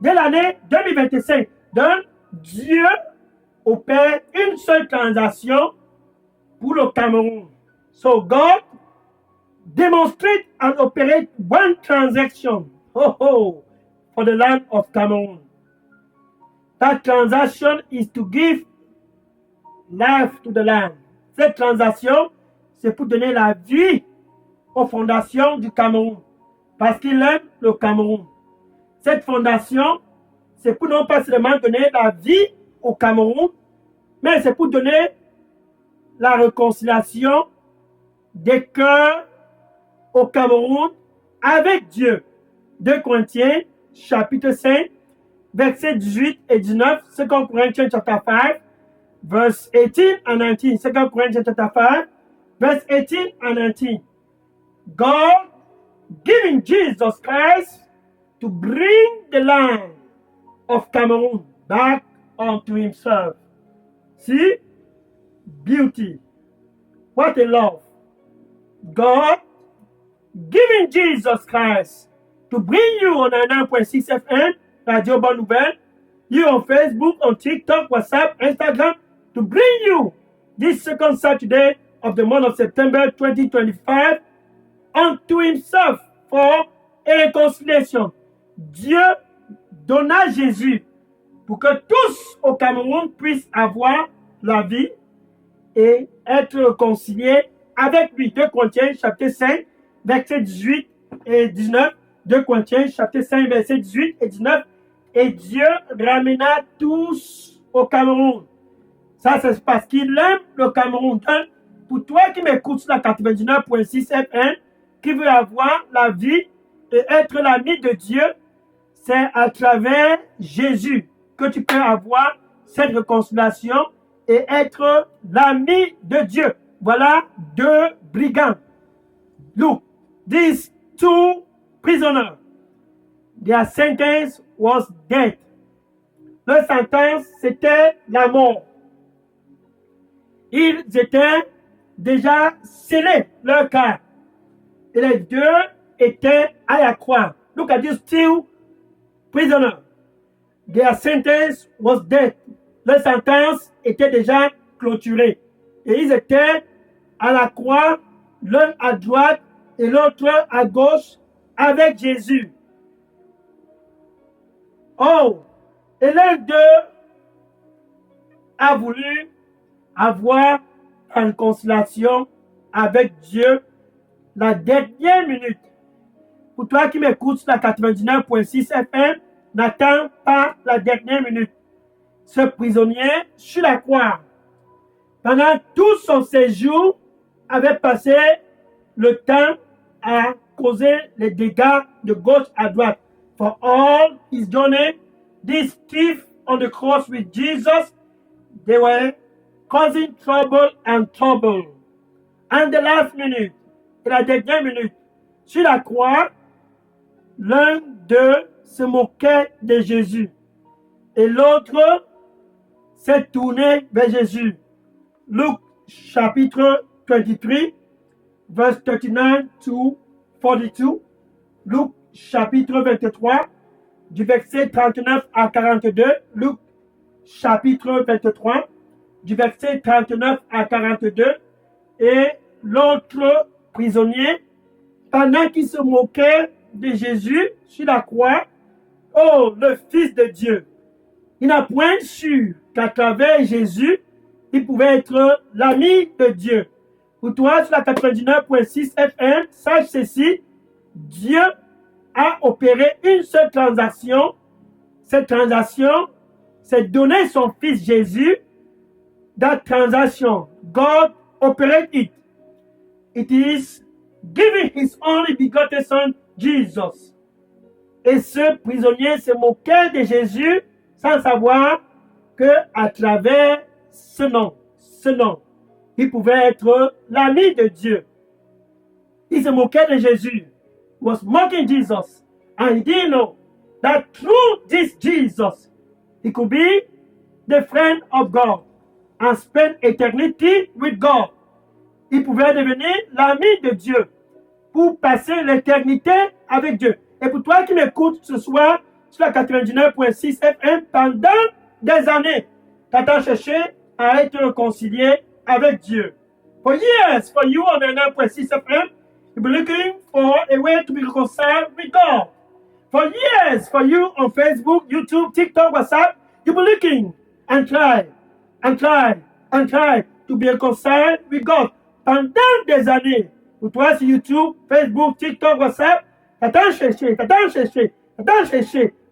dès l'année 2025. Donc, Dieu opère une seule transaction pour le Cameroun. So God demonstrate and operate one transaction for the land of Cameroon. That transaction is to give life to the land. Cette transaction, c'est pour donner la vie aux fondations du Cameroun. Parce qu'il aime le Cameroun. Cette fondation, c'est pour non pas seulement donner la vie au Cameroun, mais c'est pour donner la réconciliation des cœurs au Cameroun avec Dieu. 2 Corinthiens, chapitre 5, versets 18 et 19, 2 Corinthians chapter 5, verse 18 and 19, 2 Corinthians chapter 5, verse 18 and 19. God giving Jesus Christ to bring the land of Cameroon back unto himself. See? Beauty. What a love. God giving Jesus Christ to bring you on 9.6 FM, Radio Bonne Nouvelle, you on Facebook, on TikTok, WhatsApp, Instagram, to bring you this second Saturday of the month of September 2025 unto himself for a réconciliation. Dieu donna Jésus pour que tous au Cameroun puissent avoir la vie et être réconciliés avec lui. 2 Corinthiens chapitre 5, versets 18 et 19. 2 Corinthiens chapitre 5, versets 18 et 19. Et Dieu ramena tous au Cameroun. Ça, c'est parce qu'il aime le Cameroun. Donc, pour toi qui m'écoutes sur la 99.6 FM, qui veut avoir la vie et être l'ami de Dieu, c'est à travers Jésus que tu peux avoir cette réconciliation et être l'ami de Dieu. Voilà deux brigands. Look, these two prisoners, their sentence was death. Leur sentence, c'était la mort. Ils étaient déjà scellés, leur cas. Et les deux étaient à la croix. Look at these two prisoners. Their sentence was death. Leur sentence était déjà clôturée. Et ils étaient à la croix, l'un à droite et l'autre à gauche, avec Jésus. Oh! Et l'un d'eux a voulu avoir une réconciliation avec Dieu la dernière minute. Pour toi qui m'écoutes sur la 99.6 FM, n'attends pas la dernière minute. Ce prisonnier sur la croix, pendant tout son séjour, avait passé le temps à causer les dégâts de gauche à droite. For all his journey, these thieves on the cross with Jesus, they were causing trouble and trouble. And the last minute, et la dernière minute, sur la croix, l'un d'eux se moquait de Jésus et l'autre s'est tourné vers Jésus. Luke chapitre 23, verse 39 to 42. Luc chapitre 23, du verset 39 à 42. Luc chapitre 23, du verset 39 à 42. Et l'autre prisonnier, pendant qu'il se moquait de Jésus sur la croix, oh, le Fils de Dieu, il n'a point su qu'à travers Jésus, il pouvait être l'ami de Dieu. Pour toi, sur la 99.6 FM, sache ceci, Dieu a opéré une seule transaction. Cette transaction, c'est donner son Fils Jésus. That transaction, God operated it. It is giving his only begotten Son, Jesus. Et ce prisonnier se moquait de Jésus sans savoir que à travers ce nom, il pouvait être l'ami de Dieu. Il se moquait de Jésus. He was mocking Jesus. And he didn't know that through this Jesus, he could be the friend of God and spend eternity with God. Il pouvait devenir l'ami de Dieu pour passer l'éternité avec Dieu. Et pour toi qui m'écoutes ce soir sur la 99.6 FM pendant des années. Tu as cherché à être réconcilié avec Dieu. For years, for you on the 9.6 FM, you've been looking for a way to be reconciled with God. For years, for you on Facebook, YouTube, TikTok, WhatsApp, you've been looking and try to be reconciled with God. Pendant des années, pour toi sur YouTube, Facebook, TikTok, WhatsApp, t'attends chercher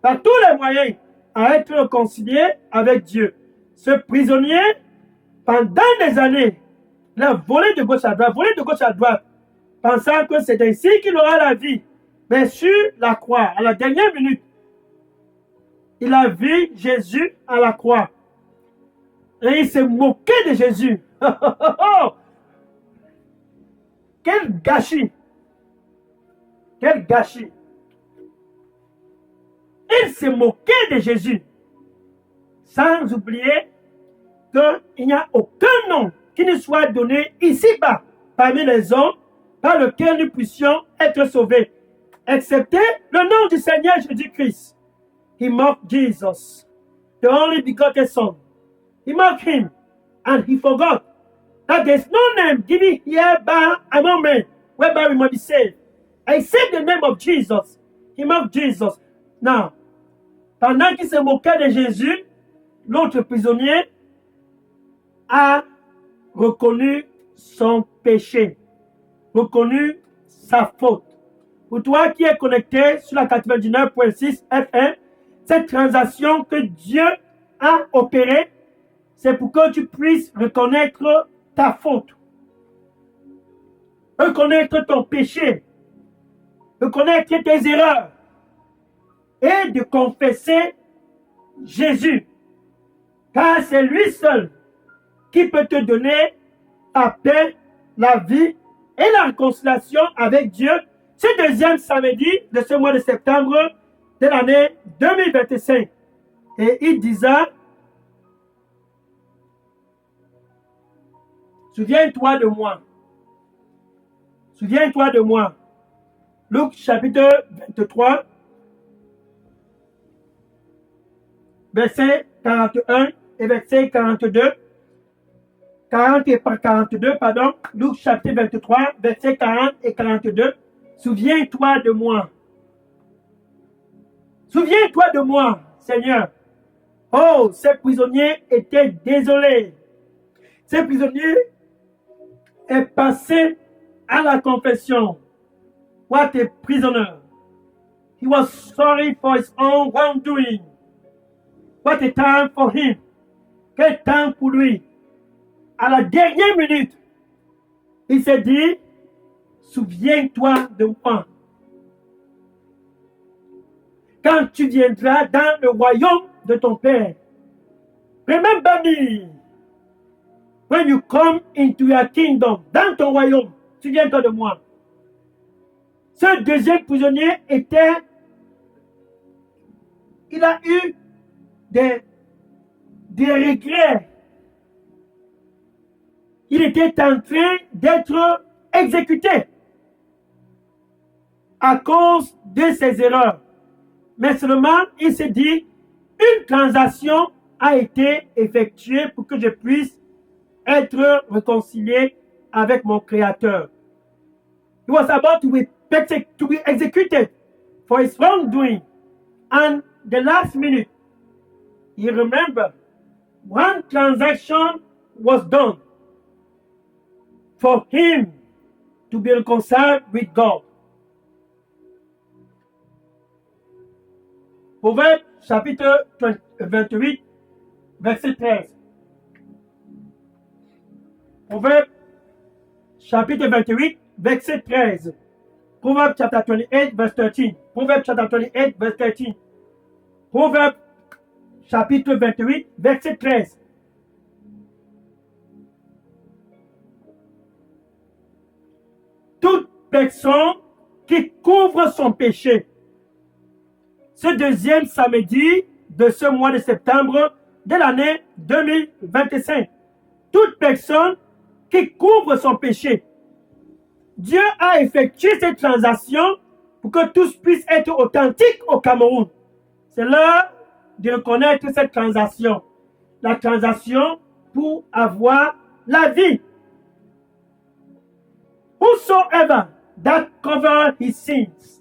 par tous les moyens à être réconcilié avec Dieu. Ce prisonnier, pendant des années, il a volé de gauche à droite, pensant que c'est ainsi qu'il aura la vie. Mais sur la croix, à la dernière minute, il a vu Jésus à la croix. Et il s'est moqué de Jésus. Quel gâchis! Quel gâchis! Il s'est moqué de Jésus. Sans oublier qu'il n'y a aucun nom qui ne soit donné ici-bas parmi les hommes par lequel nous puissions être sauvés, excepté le nom du Seigneur Jésus-Christ. He mocked Jesus, the only begotten Son. He mocked him, and he forgot that there is no name given here by among men whereby we might be saved, except the name of Jesus. He mocked Jesus. Now, pendant qu'il se moquait de Jésus, l'autre prisonnier a reconnu son péché, reconnu sa faute. Pour toi qui es connecté sur la 99.6 FM, cette transaction que Dieu a opérée, c'est pour que tu puisses reconnaître ta faute, reconnaître ton péché, reconnaître tes erreurs et de confesser Jésus. Car c'est lui seul qui peut te donner la paix, la vie et la réconciliation avec Dieu ce deuxième samedi de ce mois de septembre de l'année 2025. Et il disait, souviens-toi de moi. Souviens-toi de moi. Luc chapitre 23, verset 41 et verset 42. 40 et 42, pardon. Luc chapitre 23, verset 40 et 42. Souviens-toi de moi. Souviens-toi de moi, Seigneur. Oh, ces prisonniers étaient désolés. Ces prisonniers est passé à la confession. What a prisoner. He was sorry for his own wrongdoing. What a time for him. Quel temps pour lui. À la dernière minute, il s'est dit, souviens-toi de moi. Quand tu viendras dans le royaume de ton Père. Remember me. When you come into your kingdom, dans ton royaume, souviens-toi de moi. Ce deuxième prisonnier il a eu des regrets. Il était en train d'être exécuté à cause de ses erreurs. Mais seulement, il s'est dit, une transaction a été effectuée pour que je puisse être réconcilié avec mon Créateur. He was about to be executed for his wrongdoing. And the last minute, he remembered one transaction was done for him to be reconciled with God. Proverbe chapitre 28, verset 13. Proverbe chapitre 28, verset 13. Proverbe chapter 28, verse 13. Proverbe chapter 28, verse 13. Proverbe chapitre 28, verset 13. Toute personne qui couvre son péché. Ce deuxième samedi de ce mois de septembre de l'année 2025. Toute personne qui couvre son péché. Dieu a effectué cette transaction pour que tous puissent être authentiques au Cameroun. C'est l'heure de reconnaître cette transaction. La transaction pour avoir la vie. Whosoever that covered his sins,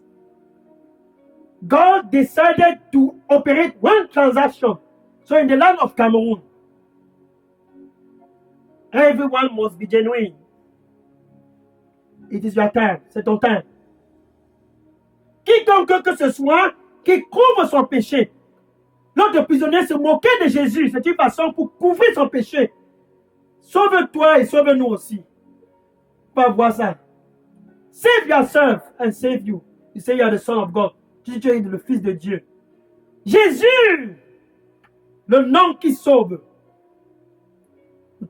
God decided to operate one transaction. So in the land of Cameroon, everyone must be genuine. It is your time. C'est ton temps. Quiconque que ce soit qui couvre son péché. L'autre prisonnier se moquait de Jésus. C'est une façon pour couvrir son péché. Sauve-toi et sauve-nous aussi. Pas voir ça. Save yourself and save you. You say you are the son of God. Tu es le fils de Dieu. Jésus, le nom qui sauve.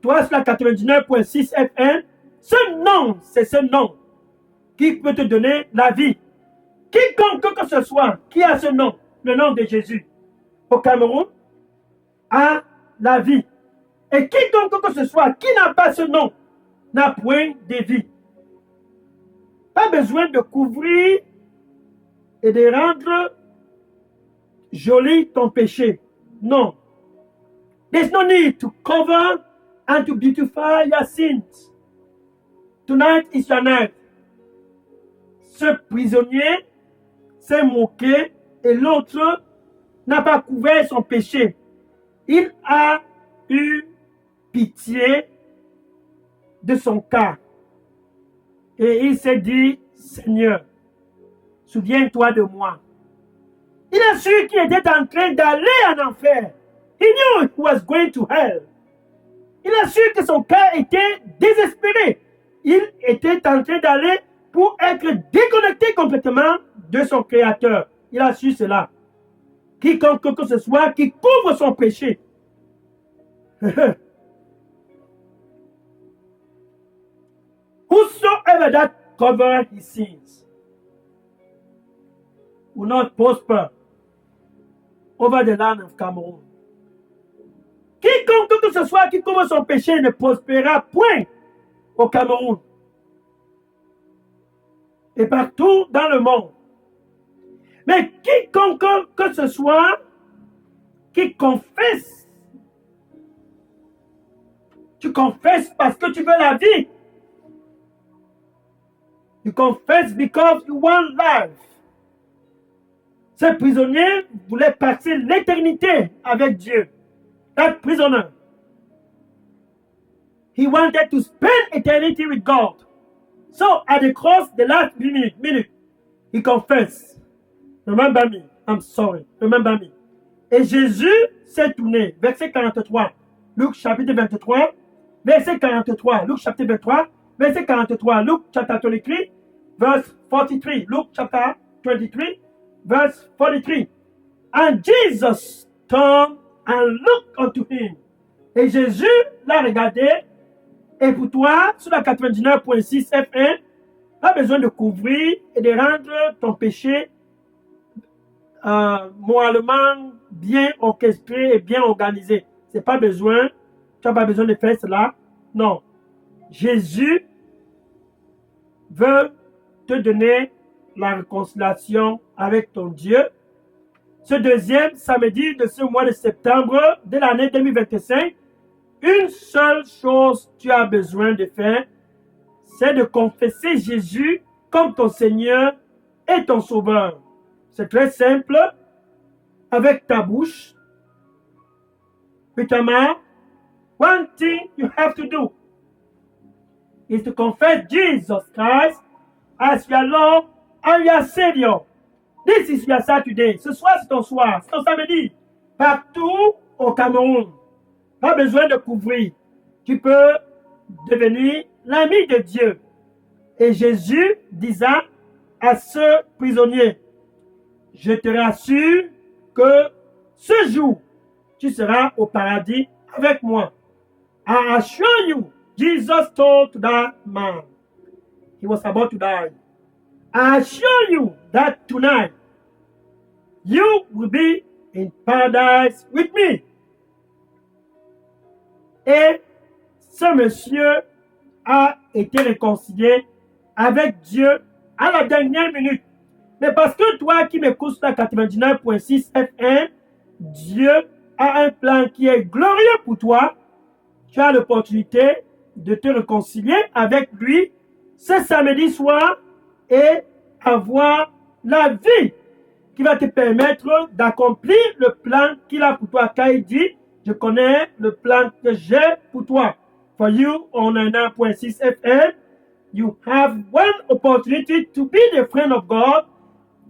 Toi, sur la 99.6 FM, ce nom, c'est ce nom qui peut te donner la vie. Quiconque que ce soit qui a ce nom, le nom de Jésus, au Cameroun, a la vie. Et quiconque que ce soit qui n'a pas ce nom, n'a point de vie. Pas besoin de couvrir et de rendre joli ton péché. Non. There's no need to cover and to beautify your sins. Tonight is your night. Ce prisonnier s'est moqué et l'autre n'a pas couvert son péché. Il a eu pitié de son cas. Et il s'est dit, Seigneur, souviens-toi de moi. Il a su qu'il était en train d'aller en enfer. He knew he was going to hell. Il a su que son cœur était désespéré. Il était en train d'aller pour être déconnecté complètement de son Créateur. Il a su cela. Quiconque que ce soit qui couvre son péché. Whosoever that cover his sins will not prosper over the land of Cameroon. Quiconque que ce soit qui couvre son péché ne prospérera point au Cameroun et partout dans le monde. Mais quiconque que ce soit qui confesse, tu confesses parce que tu veux la vie. You confess because you want life. Ce prisonnier voulait passer l'éternité avec Dieu. That prisoner. He wanted to spend eternity with God. So at the cross, the last minute, he confessed. Remember me. I'm sorry. Remember me. Et Jésus s'est tourné. Verset 43. Luc chapitre 23. Verset 43. Luc chapitre 23. Verset 43. Luke chapter 23. Verse 43. Luke chapter 23. Verse 43. And Jesus turned and looked unto him. Et Jésus l'a regardé. Et pour toi, sur la 99.6 FM, pas besoin de couvrir et de rendre ton péché moralement bien orchestré et bien organisé. C'est pas besoin. Tu n'as pas besoin de faire cela. Non. Jésus veut te donner la réconciliation avec ton Dieu. Ce deuxième samedi de ce mois de septembre de l'année 2025, une seule chose tu as besoin de faire, c'est de confesser Jésus comme ton Seigneur et ton Sauveur. C'est très simple. Avec ta bouche, with your mouth, one thing you have to do is to confess Jesus Christ as your Lord and your Savior. This is your Saturday. Ce soir, c'est ton soir. C'est ton samedi. Partout au Cameroun. Pas besoin de couvrir. Tu peux devenir l'ami de Dieu. Et Jésus disant à ce prisonnier, je te rassure que ce jour, tu seras au paradis avec moi. I assure you, Jesus told that man, he was about to die. I assure you that tonight, you will be in paradise with me. Et ce monsieur a été réconcilié avec Dieu à la dernière minute. Mais parce que toi qui m'écoutes sur la 99.6 FM, Dieu a un plan qui est glorieux pour toi. Tu as l'opportunité de te réconcilier avec lui ce samedi soir et avoir la vie qui va te permettre d'accomplir le plan qu'il a pour toi. Car il dit, je connais le plan que j'ai pour toi. For you on 1.6 FM, you have one opportunity to be the friend of God,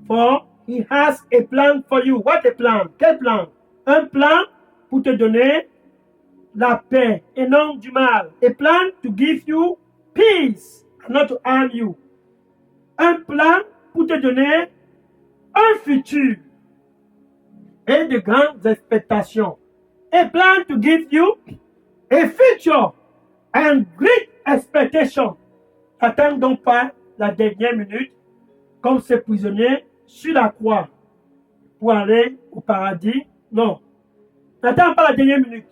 for he has a plan for you. What a plan? Quel plan? Un plan pour te donner la paix et non du mal. A plan to give you peace, not to harm you. Un plan pour te donner un futur et de grandes expectations. A plan to give you a future and great expectation. N'attends donc pas la dernière minute comme ces prisonniers sur la croix pour aller au paradis. Non. N'attends pas la dernière minute.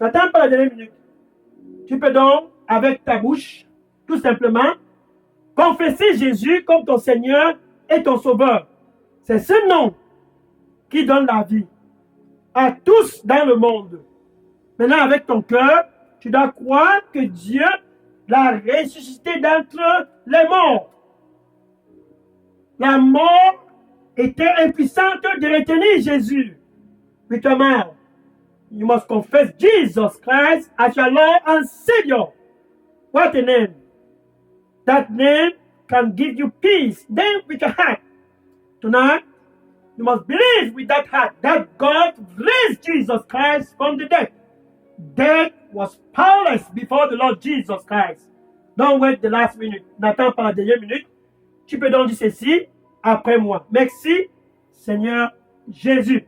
N'attends pas la dernière minute. Tu peux donc, avec ta bouche, tout simplement, confesser Jésus comme ton Seigneur et ton Sauveur. C'est ce nom qui donne la vie à tous dans le monde. Maintenant, avec ton cœur, tu dois croire que Dieu l'a ressuscité d'entre les morts. La mort était impuissante de retenir Jésus. With your mouth, you must confess Jesus Christ as your Lord and Savior. What a name! That name can give you peace. Then with your heart. Tonight, you must believe with that heart that God raised Jesus Christ from the dead. Death was powerless before the Lord Jesus Christ. Don't wait the last minute. N'attends pas la dernière minute. Tu peux donc dire ceci après moi. Merci, Seigneur Jésus.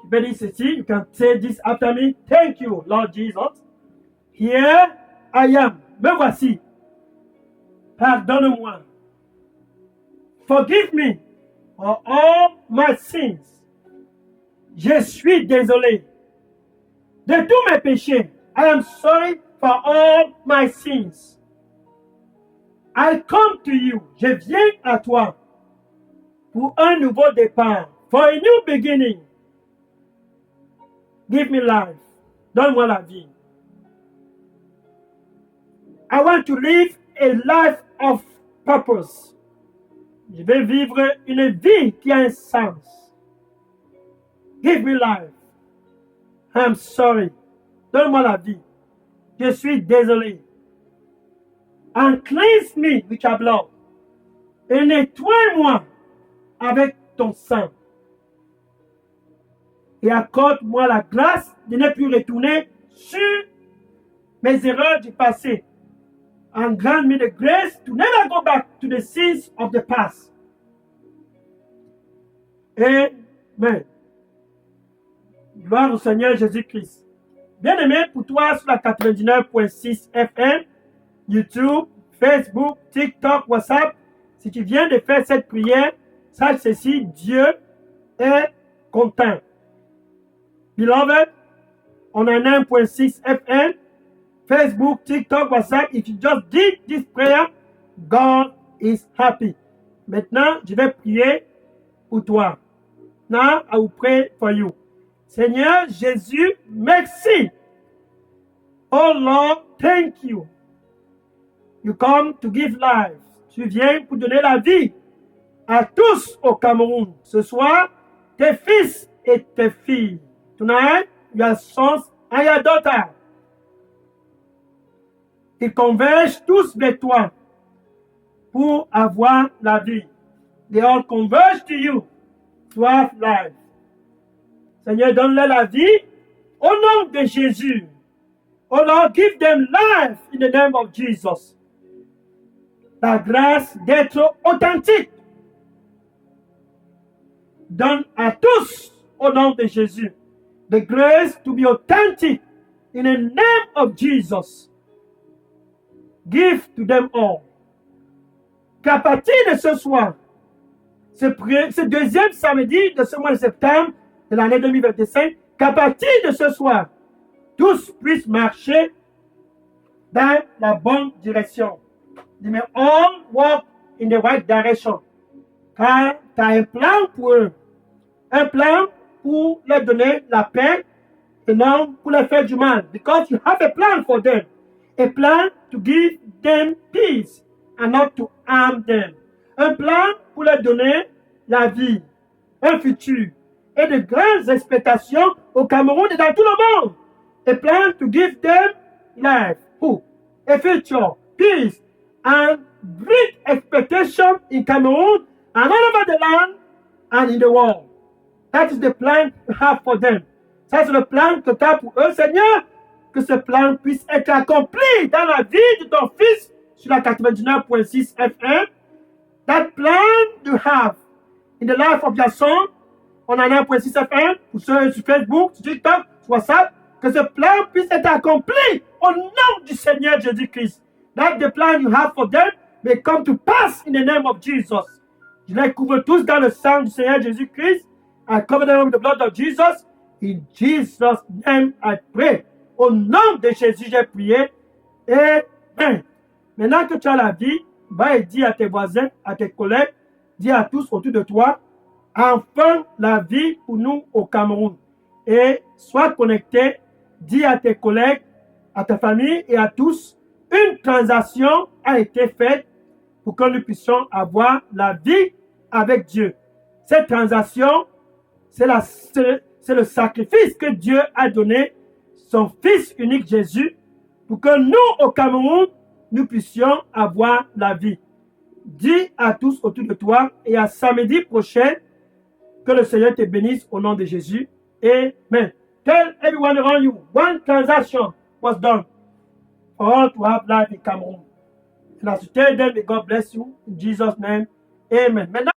Tu peux dire ceci. You can say this after me. Thank you, Lord Jesus. Here I am. Me voici. Pardonne-moi. Forgive me for all my sins. Je suis désolé de tous mes péchés. I am sorry for all my sins. I come to you. Je viens à toi pour un nouveau départ. For a new beginning. Give me life. Donne-moi la vie. I want to live a life of purpose. Je vais vivre une vie qui a un sens. Give me life. I'm sorry. Donne-moi la vie. Je suis désolé. And cleanse me with your blood. Et nettoie-moi avec ton sang. Et accorde-moi la grâce de ne plus retourner sur mes erreurs du passé. And grant me the grace to never go back to the sins of the past. Amen. Gloire au Seigneur Jésus-Christ. Bien-aimé, pour toi sur la 99.6 FM, YouTube, Facebook, TikTok, WhatsApp, si tu viens de faire cette prière, sache ceci, Dieu est content. Beloved, on a 9.6 FM, Facebook, TikTok, WhatsApp. If you just did this prayer, God is happy. Maintenant, je vais prier pour toi. Now, I will pray for you. Seigneur Jésus, merci. Oh Lord, thank you. You come to give life. Tu viens pour donner la vie à tous au Cameroun. Ce soir, tes fils et tes filles. Tonight, your sons and your daughters. Ils convergent tous vers toi pour avoir la vie. They all converge to you to have life. Seigneur, donne-leur la vie au nom de Jésus. Oh Lord, give them life in the name of Jesus. La grâce d'être authentique. Donne à tous au nom de Jésus. The grace to be authentic in the name of Jesus. Give to them all. Qu'à partir de ce soir, ce deuxième samedi de ce mois de septembre de l'année 2025, qu'à partir de ce soir, tous puissent marcher dans la bonne direction. They may all walk in the right direction. Car tu as un plan pour eux. Un plan pour leur donner la paix et non pour leur faire du mal. Because you have a plan for them. A plan to give them peace and not to harm them. Un plan pour leur donner la vie, un futur et de grandes expectations au Cameroun et dans tout le monde. A plan to give them life, hope, a future, peace, and great expectation in Cameroon and all over the land and in the world. That is the plan you have for them. Ça, c'est le plan que tu as pour eux, Seigneur, que ce plan puisse être accompli dans la vie de ton Fils sur la 99.6 FM. That plan you have in the life of your son on la 9.6 FM, pour ceux sur Facebook, sur TikTok, sur WhatsApp, que ce plan puisse être accompli au nom du Seigneur Jésus-Christ. That the plan you have for them may come to pass in the name of Jesus. Je les couvre tous dans le sang du Seigneur Jésus-Christ. I cover them with the blood of Jesus. In Jesus' name I pray. Au nom de Jésus, j'ai prié. Amen. Maintenant que tu as la vie, va et dis à tes voisins, à tes collègues, dis à tous autour de toi, enfin la vie pour nous au Cameroun. Et sois connecté, dis à tes collègues, à ta famille et à tous, une transaction a été faite pour que nous puissions avoir la vie avec Dieu. Cette transaction, c'est le sacrifice que Dieu a donné, son Fils unique Jésus, pour que nous, au Cameroun, nous puissions avoir la vie. Dis à tous autour de toi et à samedi prochain, que le Seigneur te bénisse au nom de Jésus. Amen. Tell everyone around you, one transaction was done for all to have life in Cameroon. And as you tell them, may God bless you. In Jesus' name, amen. Maintenant,